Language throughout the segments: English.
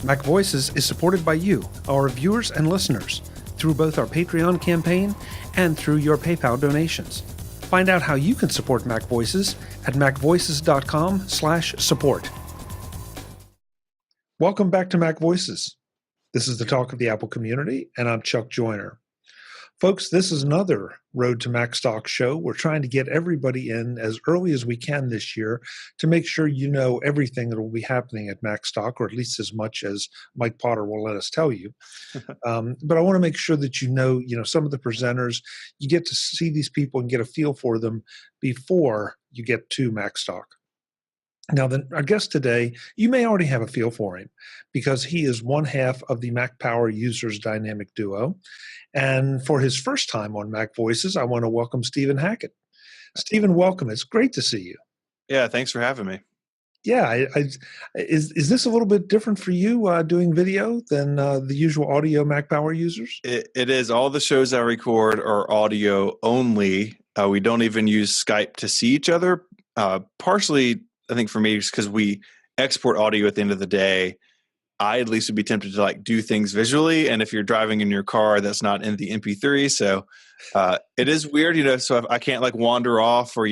MacVoices is supported by you, our viewers and listeners, through both our Patreon campaign and through your PayPal donations. Find out how you can support MacVoices at macvoices.com/support. Welcome back to MacVoices. This is the talk of the Apple community, and I'm Chuck Joyner. Folks, this is another Road to Macstock show. We're trying to get everybody in as early as we can this year to make sure you know everything that will be happening at Macstock, or at least as much as Mike Potter will let us tell you. But I want to make sure that you know some of the presenters. You get to see these people and get a feel for them before you get to Macstock. Now, our guest today, you may already have a feel for him because he is one half of the Mac Power Users Dynamic Duo. And for his first time on MacVoices, I want to welcome Stephen Hackett. Stephen, welcome. It's great to see you. Yeah, thanks for having me. Yeah, is this a little bit different for you doing video than the usual audio Mac Power users? It is. All the shows I record are audio only. We don't even use Skype to see each other. Partially, I think for me, just because we export audio at the end of the day, I at least would be tempted to do things visually. And if you're driving in your car, that's not in the MP3. So it is weird, so I can't wander off or,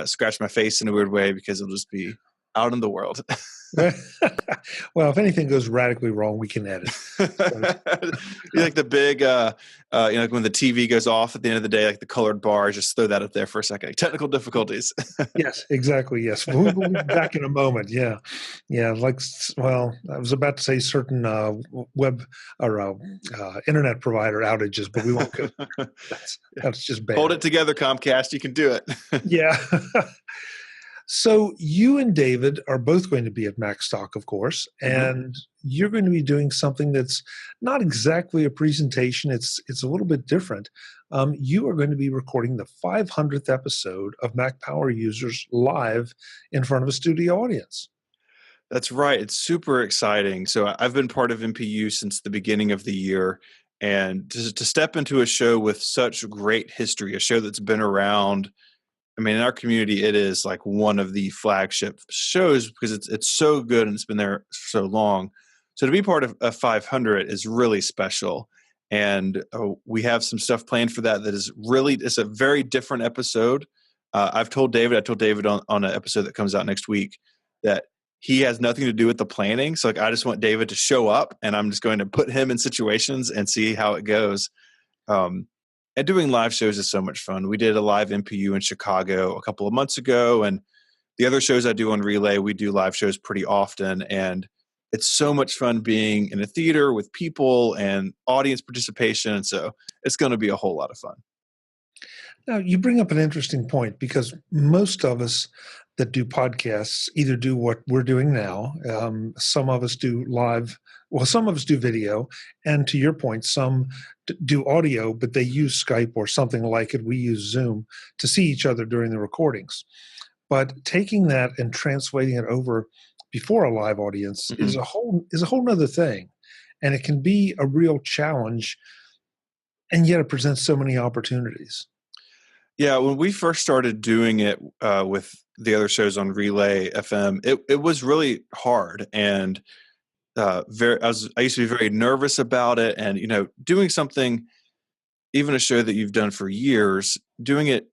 scratch my face in a weird way because it'll just be out in the world. Well, if anything goes radically wrong, we can edit. Like the big, when the TV goes off at the end of the day, like the colored bar, just throw that up there for a second. Technical difficulties. Yes, exactly. Yes. We'll be back in a moment. Yeah. Yeah. I was about to say certain web or internet provider outages, but we won't go. That's just bad. Hold it together, Comcast. You can do it. Yeah. So you and David are both going to be at Macstock, of course, and you're going to be doing something that's not exactly a presentation. It's a little bit different. You are going to be recording the 500th episode of Mac Power Users live in front of a studio audience. That's right. It's super exciting. So I've been part of MPU since the beginning of the year, and to step into a show with such great history, a show that's been around. I mean, in our community, it is like one of the flagship shows because it's so good and it's been there so long. So to be part of 500 is really special. And we have some stuff planned for that is really, it's a very different episode. I told David on an episode that comes out next week that he has nothing to do with the planning. So I just want David to show up and I'm just going to put him in situations and see how it goes. And doing live shows is so much fun. We did a live MPU in Chicago a couple of months ago, and the other shows I do on Relay, we do live shows pretty often, and it's so much fun being in a theater with people and audience participation, and so it's going to be a whole lot of fun. Now, you bring up an interesting point because most of us that do podcasts either do what we're doing now. Some of us do live. Well, some of us do video. And to your point, some do audio, but they use Skype or something like it. We use Zoom to see each other during the recordings. But taking that and translating it over before a live audience is a whole nother thing. And it can be a real challenge. And yet it presents so many opportunities. Yeah, when we first started doing it with the other shows on Relay FM, it was really hard, and I used to be very nervous about it. And doing something, even a show that you've done for years, doing it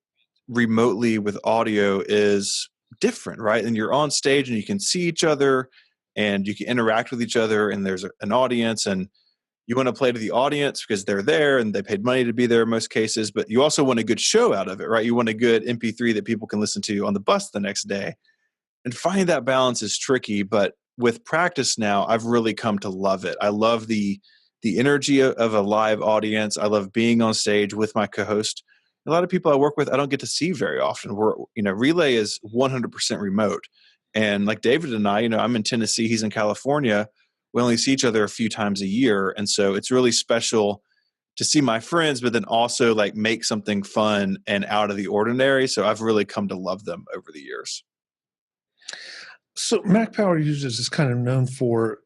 remotely with audio is different, right? And you're on stage and you can see each other, and you can interact with each other, and there's an audience, and you want to play to the audience because they're there and they paid money to be there in most cases, but you also want a good show out of it, right? You want a good MP3 that people can listen to on the bus the next day. And finding that balance is tricky, but with practice now, I've really come to love it. I love the energy of a live audience. I love being on stage with my co-host. A lot of people I work with, I don't get to see very often. Relay is 100% remote. And like David and I, I'm in Tennessee, he's in California. We only see each other a few times a year. And so it's really special to see my friends, but then also make something fun and out of the ordinary. So I've really come to love them over the years. So Mac Power Users is kind of known for,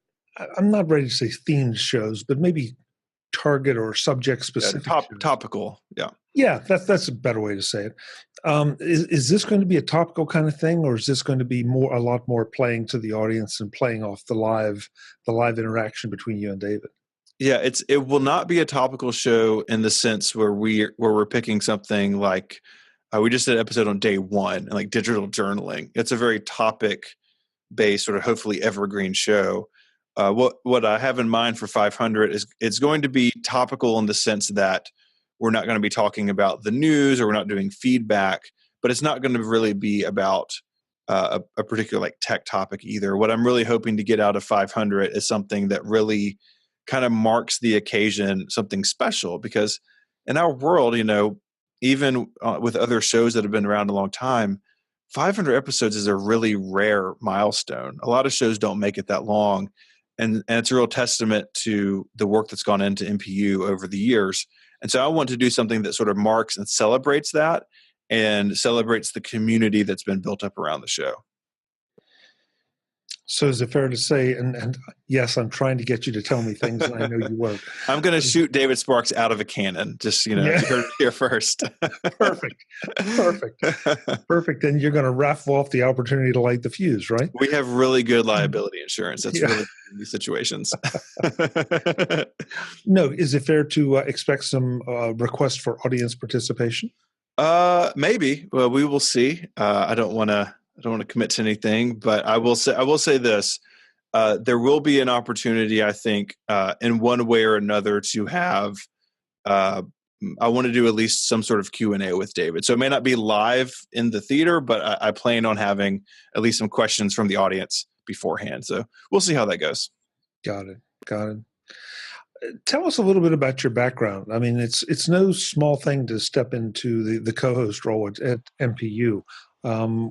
I'm not ready to say themed shows, but maybe target or subject specific. Topical. Yeah. Yeah, that's a better way to say it. Is this going to be a topical kind of thing, or is this going to be a lot more playing to the audience and playing off the live interaction between you and David? Yeah, it will not be a topical show in the sense where we're picking something like we just did an episode on day one, like digital journaling. It's a very topic based, sort of hopefully evergreen show. What I have in mind for 500 is it's going to be topical in the sense that we're not going to be talking about the news, or we're not doing feedback, but it's not going to really be about a particular like tech topic either. What I'm really hoping to get out of 500 is something that really kind of marks the occasion, something special, because in our world, even with other shows that have been around a long time, 500 episodes is a really rare milestone. A lot of shows don't make it that long. And it's a real testament to the work that's gone into MPU over the years. And so I want to do something that sort of marks and celebrates that, and celebrates the community that's been built up around the show. So is it fair to say, and yes, I'm trying to get you to tell me things, and I know you won't. I'm going to shoot David Sparks out of a cannon. Just, you heard it here first. Perfect. And you're going to raffle off the opportunity to light the fuse, right? We have really good liability insurance. That's really good in these situations. No, is it fair to expect some requests for audience participation? Maybe. Well, we will see. I don't want to commit to anything, but I will say this. There will be an opportunity, I think, in one way or another to have, I want to do at least some sort of Q&A with David. So it may not be live in the theater, but I plan on having at least some questions from the audience beforehand. So we'll see how that goes. Got it. Tell us a little bit about your background. I mean, it's no small thing to step into the co-host role at MPU.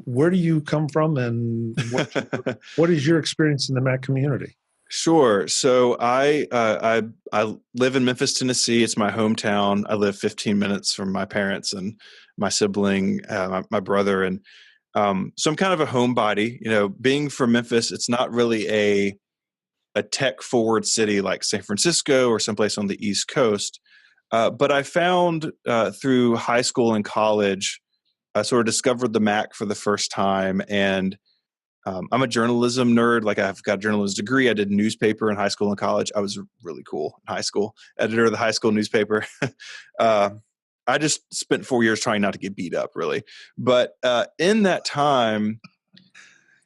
Where do you come from, and what is your experience in the Mac community? Sure. So I live in Memphis, Tennessee. It's my hometown. I live 15 minutes from my parents and my sibling, my brother, and so I'm kind of a homebody. Being from Memphis, it's not really a tech forward city like San Francisco or someplace on the East Coast. But I found through high school and college, I sort of discovered the Mac for the first time. And I'm a journalism nerd. Like, I've got a journalism degree. I did newspaper in high school and college. I was really cool in high school, editor of the high school newspaper. I just spent 4 years trying not to get beat up, really. But in that time,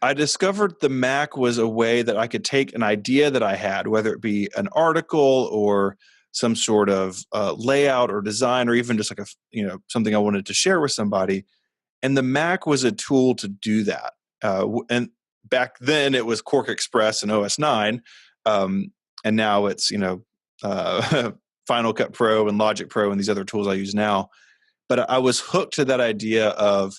I discovered the Mac was a way that I could take an idea that I had, whether it be an article or some sort of layout or design, or even just like something I wanted to share with somebody. And the Mac was a tool to do that. And back then it was Quark Express and OS 9. And now it's, Final Cut Pro and Logic Pro and these other tools I use now. But I was hooked to that idea of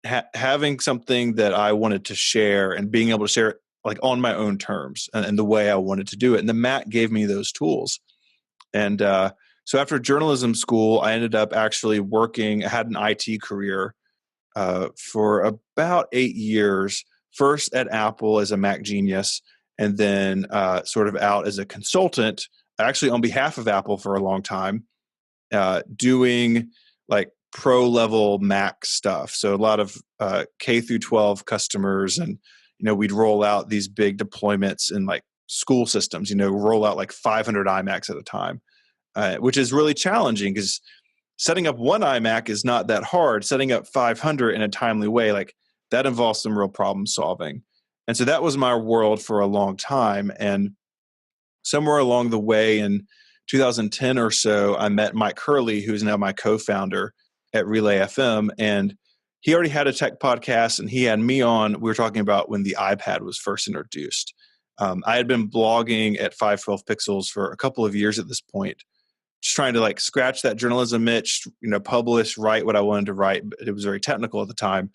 having something that I wanted to share and being able to share it like on my own terms and the way I wanted to do it. And the Mac gave me those tools. And so after journalism school, I ended up actually working. I had an IT career for about 8 years, first at Apple as a Mac genius, and then sort of out as a consultant, actually on behalf of Apple for a long time, doing like pro level Mac stuff. So a lot of K through 12 customers, and we'd roll out these big deployments in like school systems. Roll out like 500 iMacs at a time, which is really challenging because setting up one iMac is not that hard. Setting up 500 in a timely way, like that involves some real problem solving. And so that was my world for a long time. And somewhere along the way in 2010 or so, I met Mike Hurley, who's now my co-founder at Relay FM. And he already had a tech podcast, and he had me on. We were talking about when the iPad was first introduced. I had been blogging at 512 Pixels for a couple of years at this point, just trying to like scratch that journalism itch, publish, write what I wanted to write. But it was very technical at the time.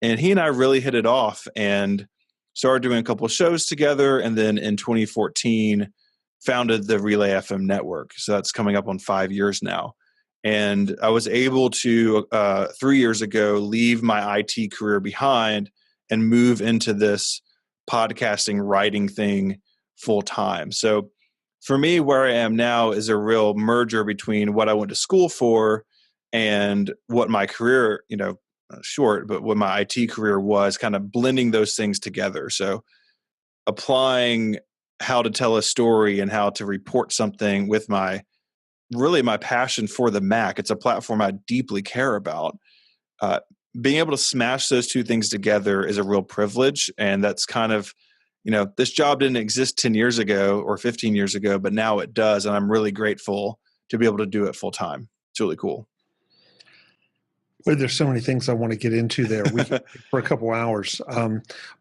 And he and I really hit it off and started doing a couple of shows together. And then in 2014, founded the Relay FM network. So that's coming up on 5 years now. And I was able to, 3 years ago, leave my IT career behind and move into this podcasting, writing thing full time. So for me, where I am now is a real merger between what I went to school for and what my career, short, but what my IT career was, kind of blending those things together. So applying how to tell a story and how to report something with my passion for the Mac. It's a platform I deeply care about. Being able to smash those two things together is a real privilege. And that's kind of, this job didn't exist 10 years ago or 15 years ago, but now it does. And I'm really grateful to be able to do it full time. It's really cool. Well, there's so many things I want to get into there for a couple hours.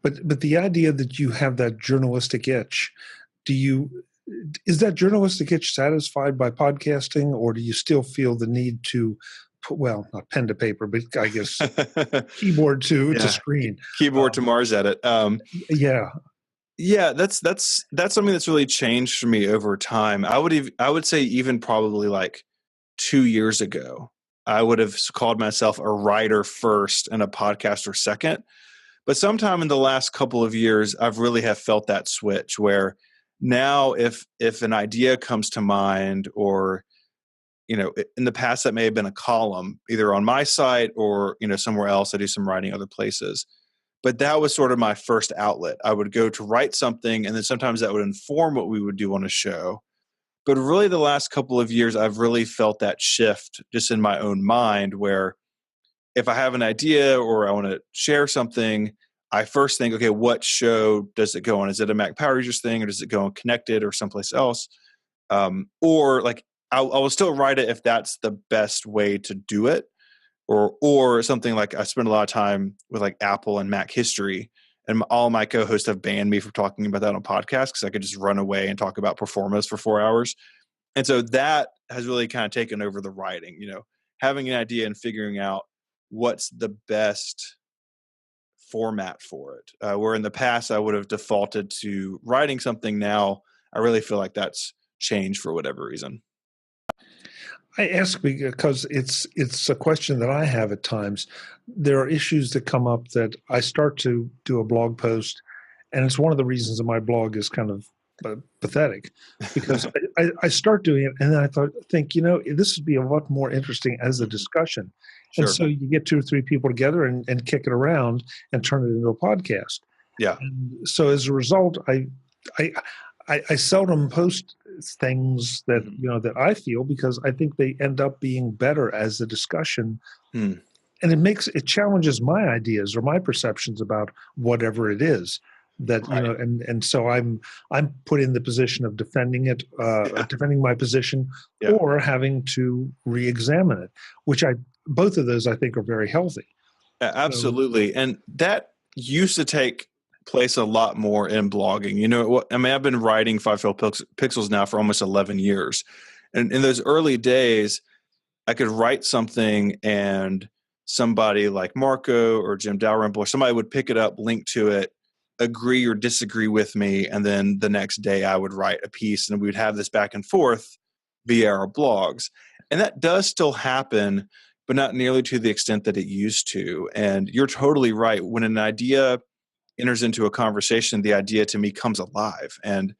But the idea that you have that journalistic itch, is that journalistic itch satisfied by podcasting, or do you still feel the need to put, well, not pen to paper, but I guess keyboard to screen, keyboard to Mars edit? Yeah, that's something that's really changed for me over time. I would say even probably like 2 years ago, I would have called myself a writer first and a podcaster second. But sometime in the last couple of years, I've really have felt that switch where now if an idea comes to mind, or, in the past that may have been a column either on my site or, somewhere else. I do some writing other places. But that was sort of my first outlet. I would go to write something, and then sometimes that would inform what we would do on a show. But really the last couple of years, I've really felt that shift just in my own mind where if I have an idea or I want to share something, I first think, okay, what show does it go on? Is it a Mac Power Users thing, or does it go on Connected or someplace else? Or like I will still write it if that's the best way to do it. Or something like I spend a lot of time with like Apple and Mac history, and all my co-hosts have banned me from talking about that on podcasts because I could just run away and talk about Performance for 4 hours. And so that has really kind of taken over the writing, having an idea and figuring out what's the best format for it. Where in the past I would have defaulted to writing something. Now I really feel like that's changed for whatever reason. I ask because it's a question that I have at times. There are issues that come up that I start to do a blog post, and it's one of the reasons that my blog is kind of pathetic, because I start doing it, and then I think, this would be a lot more interesting as a discussion. Sure. And so you get 2 or 3 people together and kick it around and turn it into a podcast. Yeah. And so as a result, I seldom post things that that I feel, because I think they end up being better as a discussion, and it challenges my ideas or my perceptions about whatever it is that right. and so I'm put in the position of defending it, defending my position, or having to re-examine it, which both of those I think are very healthy. Absolutely, and that used to take place a lot more in blogging. I've been writing 512 Pixels now for almost 11 years. And in those early days, I could write something and somebody like Marco or Jim Dalrymple or somebody would pick it up, link to it, agree or disagree with me. And then the next day I would write a piece, and we'd have this back and forth via our blogs. And that does still happen, but not nearly to the extent that it used to. And you're totally right. When an idea enters into a conversation, the idea to me comes alive. And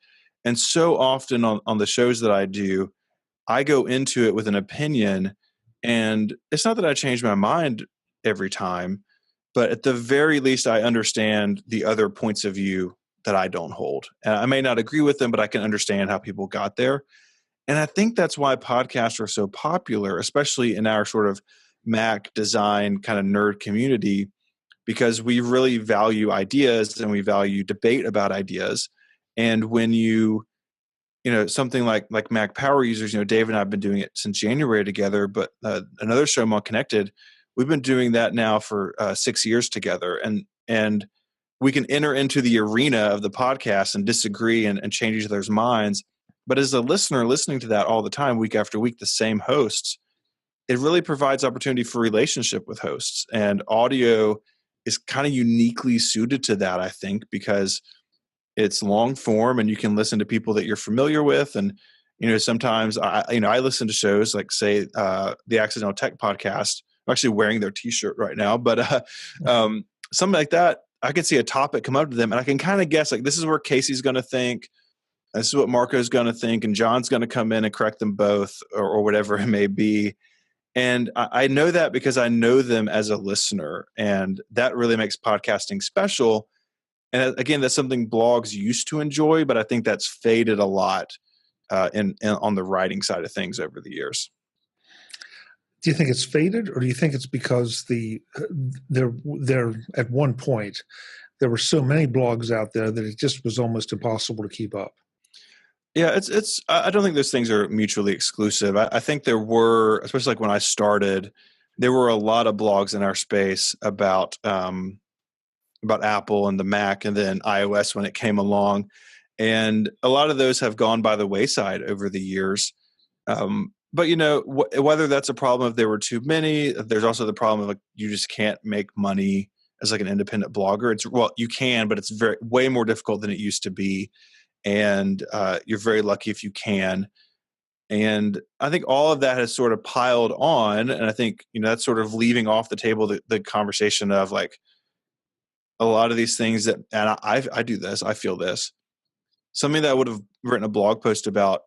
so often on the shows that I do, I go into it with an opinion, and it's not that I change my mind every time, but at the very least, I understand the other points of view that I don't hold. And I may not agree with them, but I can understand how people got there. And I think that's why podcasts are so popular, especially in our sort of Mac design kind of nerd community, because we really value ideas and we value debate about ideas. And when something like Mac Power Users, Dave and I have been doing it since January together, but another show, More Connected, we've been doing that now for 6 years together. And we can enter into the arena of the podcast and disagree and change each other's minds. But as a listener listening to that all the time, week after week, the same hosts, it really provides opportunity for relationship with hosts. And audio is kind of uniquely suited to that, I think, because it's long form and you can listen to people that you're familiar with. And, sometimes I listen to shows like, say, the Accidental Tech podcast. I'm actually wearing their t-shirt right now, but something like that, I could see a topic come up to them and I can kind of guess, like, this is where Casey's going to think, This is what Marco's going to think, and John's going to come in and correct them both, or whatever it may be. And I know that because I know them as a listener, and that really makes podcasting special. And again, that's something blogs used to enjoy, but I think that's faded a lot in on the writing side of things over the years. Do you think it's faded, or do you think it's because there at one point there were so many blogs out there that it just was almost impossible to keep up? Yeah, it's. I don't think those things are mutually exclusive. I think there were, especially like when I started, there were a lot of blogs in our space about Apple and the Mac, and then iOS when it came along, and a lot of those have gone by the wayside over the years. But whether that's a problem if there were too many, there's also the problem of like you just can't make money as like an independent blogger. You can, but it's way more difficult than it used to be. And you're very lucky if you can. And I think all of that has sort of piled on. And I think, that's sort of leaving off the table the conversation of like a lot of these things that, and I do this, I feel this. Something that I would have written a blog post about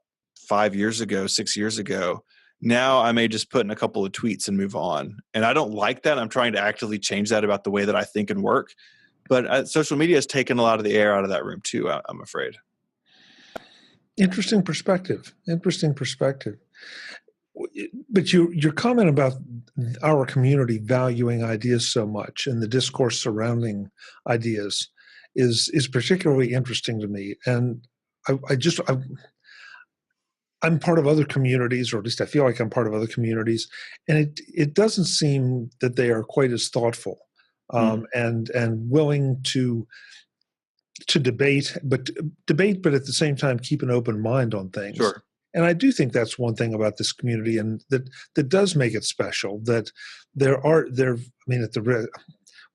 5 years ago, 6 years ago, now I may just put in a couple of tweets and move on. And I don't like that. I'm trying to actively change that about the way that I think and work. But social media has taken a lot of the air out of that room too, I'm afraid. Interesting perspective. But your comment about our community valuing ideas so much and the discourse surrounding ideas is particularly interesting to me. And I'm part of other communities, or at least I feel like I'm part of other communities, and it doesn't seem that they are quite as thoughtful and willing to debate, but at the same time keep an open mind on things. Sure. And I do think that's one thing about this community, and that does make it special. That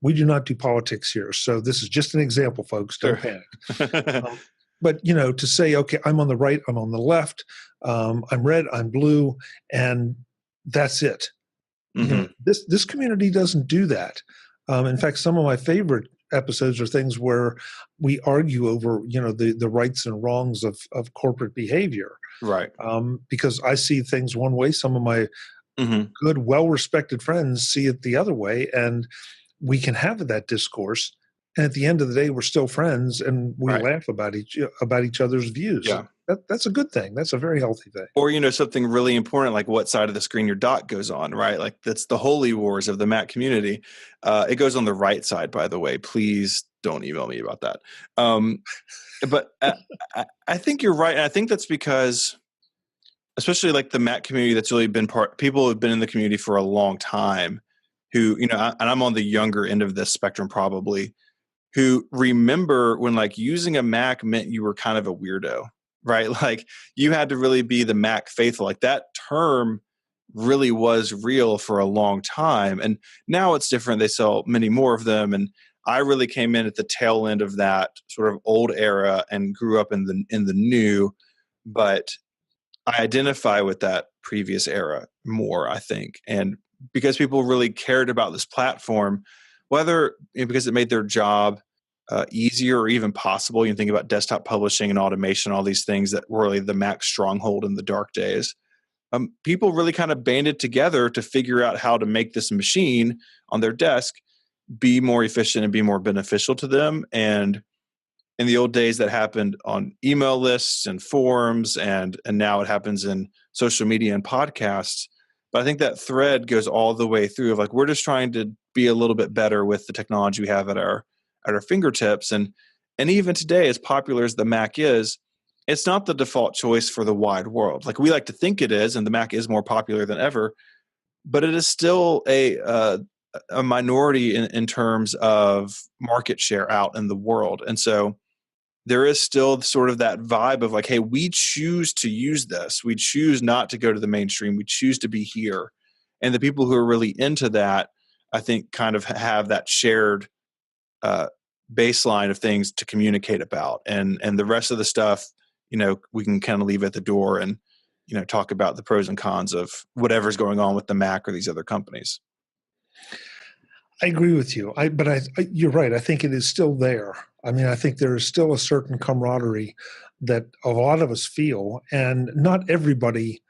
we do not do politics here, so this is just an example, folks. Don't panic. But to say, okay, I'm on the right, I'm on the left, I'm red, I'm blue, and that's it. Mm-hmm. This community doesn't do that. In fact, some of my favorite episodes are things where we argue over the rights and wrongs of corporate behavior. Right. Because I see things one way, some of my good, well-respected friends see it the other way, and we can have that discourse. And at the end of the day, we're still friends, and we laugh about each other's views. Yeah. That's a good thing. That's a very healthy thing. Or, something really important, like what side of the screen your dot goes on, right? Like that's the holy wars of the Mac community. It goes on the right side, by the way. Please don't email me about that. But I think you're right. And I think that's because, especially like the Mac community, that's really been people who've been in the community for a long time who, and I'm on the younger end of this spectrum probably, who remember when like using a Mac meant you were kind of a weirdo, right? Like you had to really be the Mac faithful. Like that term really was real for a long time. And now it's different. They sell many more of them. And I really came in at the tail end of that sort of old era and grew up in the new, but I identify with that previous era more, I think. And because people really cared about this platform, whether because it made their job easier or even possible. You think about desktop publishing and automation, all these things that were really the Mac stronghold in the dark days. People really kind of banded together to figure out how to make this machine on their desk be more efficient and be more beneficial to them. And in the old days, that happened on email lists and forums, and now it happens in social media and podcasts. But I think that thread goes all the way through of like, we're just trying to be a little bit better with the technology we have at our fingertips. And even today, as popular as the Mac is, it's not the default choice for the wide world. Like we like to think it is, and the Mac is more popular than ever, but it is still a minority in terms of market share out in the world. And so there is still sort of that vibe of like, hey, we choose to use this. We choose not to go to the mainstream. We choose to be here. And the people who are really into that, I think, kind of have that shared baseline of things to communicate about. And the rest of the stuff, we can kind of leave at the door and, talk about the pros and cons of whatever's going on with the Mac or these other companies. I agree with you. But you're right. I think it is still there. I mean, I think there is still a certain camaraderie that a lot of us feel, and not everybody.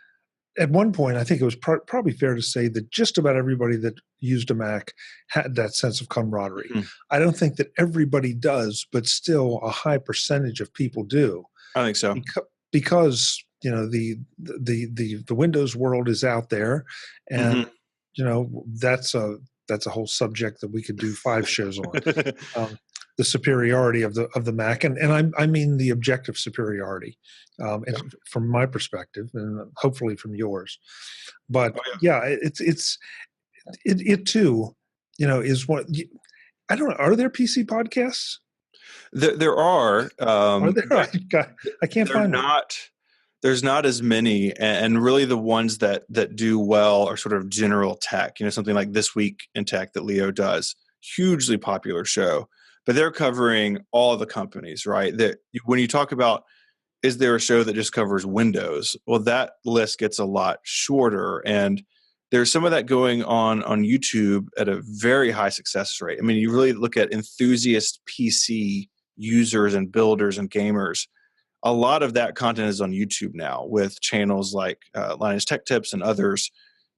At one point, I think it was probably fair to say that just about everybody that used a Mac had that sense of camaraderie. Mhm. I don't think that everybody does, but still a high percentage of people do, I think so. because the Windows world is out there, and Mhm. that's a whole subject that we could do 5 shows on. The superiority of the Mac, and I mean the objective superiority, Yeah. from my perspective, and hopefully from yours. But Oh, yeah. yeah, it too, is what I don't know. Are there PC podcasts? There are. Are there? I can't They're find one. not. There's not as many, and really the ones that do well are sort of general tech. Something like This Week in Tech that Leo does, hugely popular show. But they're covering all the companies, right? That when you talk about, is there a show that just covers Windows? Well, that list gets a lot shorter, and there's some of that going on YouTube at a very high success rate. I mean, you really look at enthusiast PC users and builders and gamers. A lot of that content is on YouTube now, with channels like Linus Tech Tips and others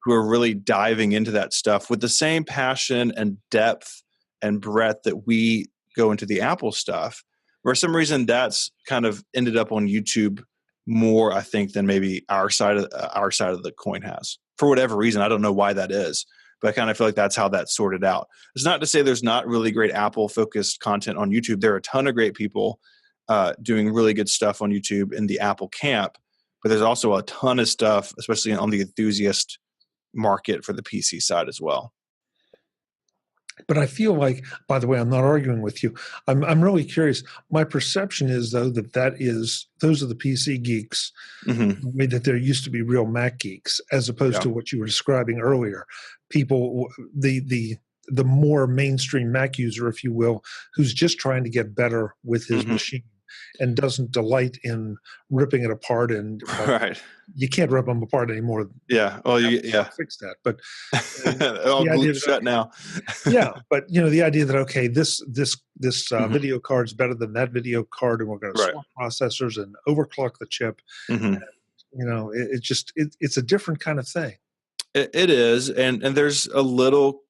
who are really diving into that stuff with the same passion and depth and breadth that we go into the Apple stuff. For some reason, that's kind of ended up on YouTube more, I think, than maybe our side of the coin has. For whatever reason, I don't know why that is, but I kind of feel like that's how that's sorted out. It's not to say there's not really great Apple-focused content on YouTube. There are a ton of great people doing really good stuff on YouTube in the Apple camp, but there's also a ton of stuff, especially on the enthusiast market for the PC side as well. But I feel like, by the way, I'm not arguing with you. I'm really curious. My perception is, though, those are the PC geeks, Mm-hmm. the way that there used to be real Mac geeks, as opposed Yeah. to what you were describing earlier. People, the more mainstream Mac user, if you will, who's just trying to get better with his Mm-hmm. machine and doesn't delight in ripping it apart. And Right. you can't rip them apart anymore. Yeah. Well, yeah. Fix that. But All the idea glued that, shut now. yeah, but the idea that, okay, this Mhm. video card's better than that video card, and we're going to Right. swap processors and overclock the chip. Mm-hmm. It's a different kind of thing. It is, and there's a little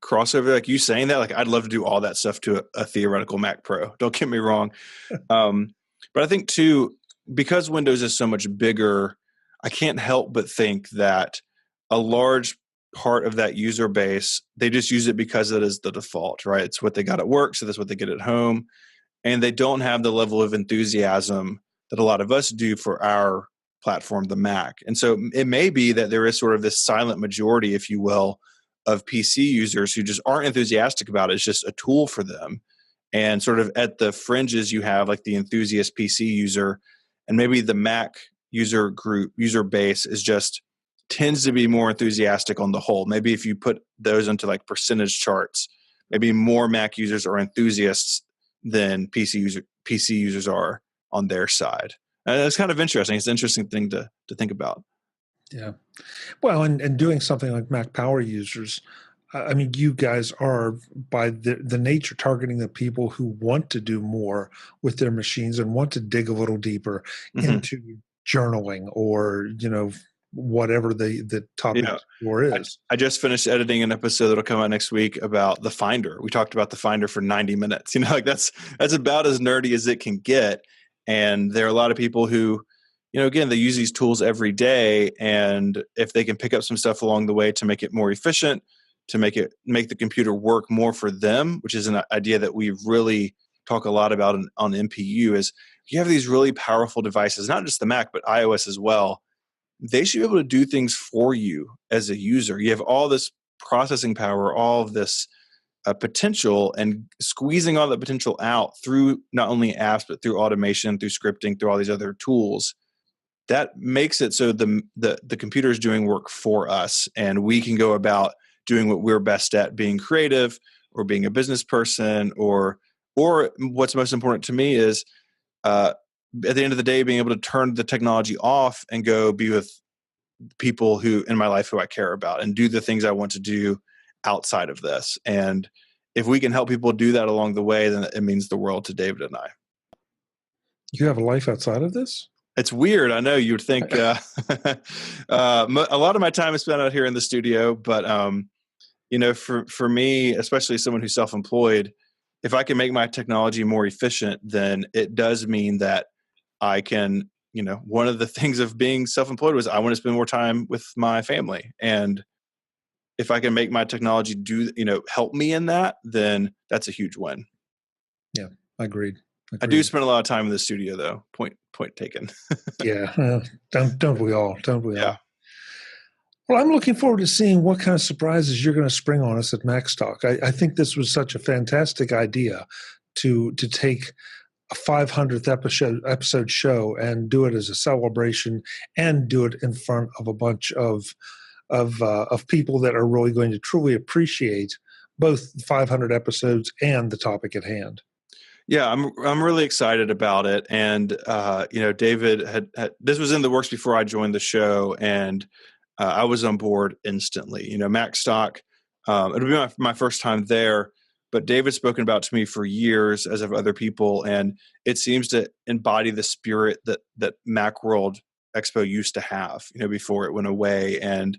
crossover, like you saying that. Like, I'd love to do all that stuff to a theoretical Mac Pro. Don't get me wrong, but I think too, because Windows is so much bigger, I can't help but think that a large part of that user base, they just use it because it is the default, right? It's what they got at work, so that's what they get at home, and they don't have the level of enthusiasm that a lot of us do for our platform, the Mac. And so it may be that there is sort of this silent majority, if you will, of PC users who just aren't enthusiastic about it. It's just a tool for them. And sort of at the fringes, you have like the enthusiast PC user, and maybe the Mac user base tends to be more enthusiastic on the whole. Maybe if you put those into like percentage charts, maybe more Mac users are enthusiasts than PC users are on their side. And it's kind of interesting. It's an interesting thing to think about. Yeah. Well, and doing something like Mac Power users, I mean, you guys are, by the nature, targeting the people who want to do more with their machines and want to dig a little deeper Mm-hmm. into journaling or whatever the topic is. I just finished editing an episode that'll come out next week about the Finder. We talked about the Finder for 90 minutes. Like that's about as nerdy as it can get. And there are a lot of people who, again, they use these tools every day. And if they can pick up some stuff along the way to make it more efficient, to make the computer work more for them, which is an idea that we really talk a lot about on MPU, is you have these really powerful devices, not just the Mac, but iOS as well. They should be able to do things for you as a user. You have all this processing power, all of this potential, and squeezing all the potential out through not only apps, but through automation, through scripting, through all these other tools. That makes it so the computer is doing work for us, and we can go about doing what we're best at, being creative or being a business person, or what's most important to me is at the end of the day, being able to turn the technology off and go be with people who in my life who I care about and do the things I want to do outside of this. And if we can help people do that along the way, then it means the world to David and I. You have a life outside of this? It's weird. I know you would think a lot of my time is spent out here in the studio, but for me, especially someone who's self-employed, if I can make my technology more efficient, then it does mean that I can, one of the things of being self-employed was I want to spend more time with my family. And if I can make my technology help me in that, then that's a huge win. Yeah, agreed. I do spend a lot of time in the studio, though. Point taken. Yeah, don't we all? Don't we Yeah. all? Well, I'm looking forward to seeing what kind of surprises you're going to spring on us at Macstock. I think this was such a fantastic idea to take a 500th episode show and do it as a celebration and do it in front of a bunch of people that are really going to truly appreciate both 500 episodes and the topic at hand. Yeah, I'm really excited about it, and David had this was in the works before I joined the show, and I was on board instantly. Macstock, it'll be my first time there, but David's spoken about to me for years, as have other people, and it seems to embody the spirit that Macworld Expo used to have, before it went away. And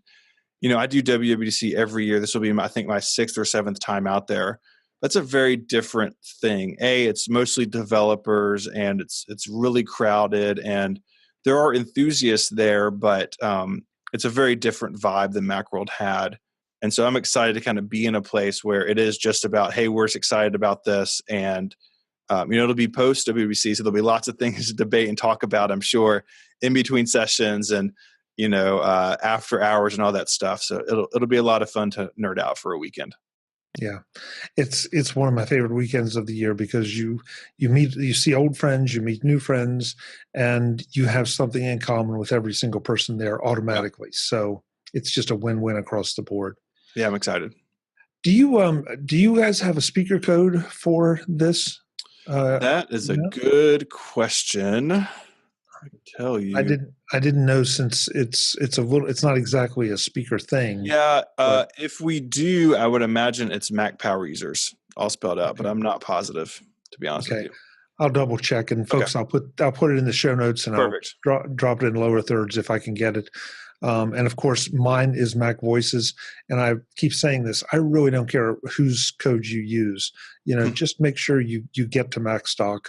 I do WWDC every year. This will be, I think, my 6th or 7th time out there. That's a very different thing. It's mostly developers, and it's really crowded, and there are enthusiasts there, but it's a very different vibe than Macworld had. And so I'm excited to kind of be in a place where it is just about, hey, we're excited about this. And, it'll be post WWDC, so there'll be lots of things to debate and talk about, I'm sure, in between sessions and, after hours and all that stuff. So it'll be a lot of fun to nerd out for a weekend. Yeah, it's one of my favorite weekends of the year because you see old friends, you meet new friends, and you have something in common with every single person there automatically. Yeah. So it's just a win-win across the board. Yeah, I'm excited. Do you guys have a speaker code for this? That is a good question. I can tell you. I didn't know, since it's not exactly a speaker thing. Yeah, if we do, I would imagine it's Mac power users, all spelled out, but I'm not positive, to be honest with you. I'll double check, and folks, okay. I'll put it in the show notes, and Perfect. I'll drop it in lower thirds if I can get it. And of course, mine is MacVoices, and I keep saying this. I really don't care whose code you use. Just make sure you get to Macstock.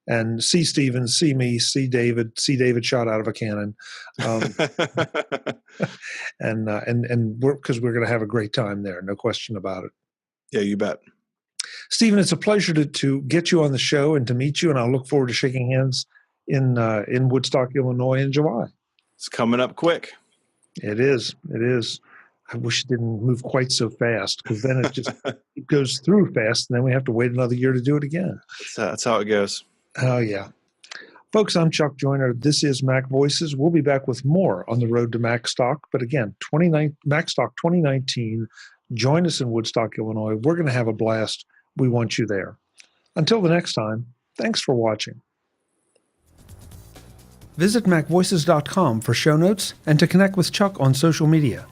And see Steven, see me, see David shot out of a cannon, and because we're going to have a great time there, no question about it. Yeah, you bet. Steven, it's a pleasure to get you on the show and to meet you, and I'll look forward to shaking hands in Woodstock, Illinois in July. It's coming up quick. It is. I wish it didn't move quite so fast, because then it goes through fast, and then we have to wait another year to do it again. That's how it goes. Oh, yeah. Folks, I'm Chuck Joyner. This is MacVoices. We'll be back with more on the road to Macstock. But again, Macstock 2019. Join us in Woodstock, Illinois. We're going to have a blast. We want you there. Until the next time, thanks for watching. Visit MacVoices.com for show notes and to connect with Chuck on social media.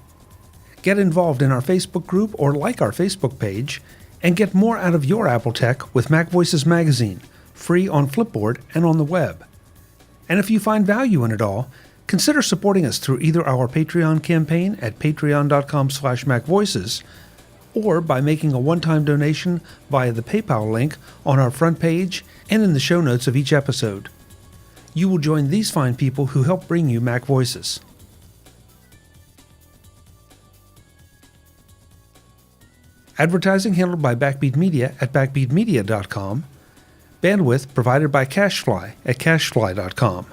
Get involved in our Facebook group or like our Facebook page, and get more out of your Apple tech with MacVoices Magazine, free on Flipboard and on the web. And if you find value in it all, consider supporting us through either our Patreon campaign at patreon.com/MacVoices or by making a one-time donation via the PayPal link on our front page and in the show notes of each episode. You will join these fine people who help bring you MacVoices. Advertising handled by Backbeat Media at backbeatmedia.com. Bandwidth provided by CacheFly at cachefly.com.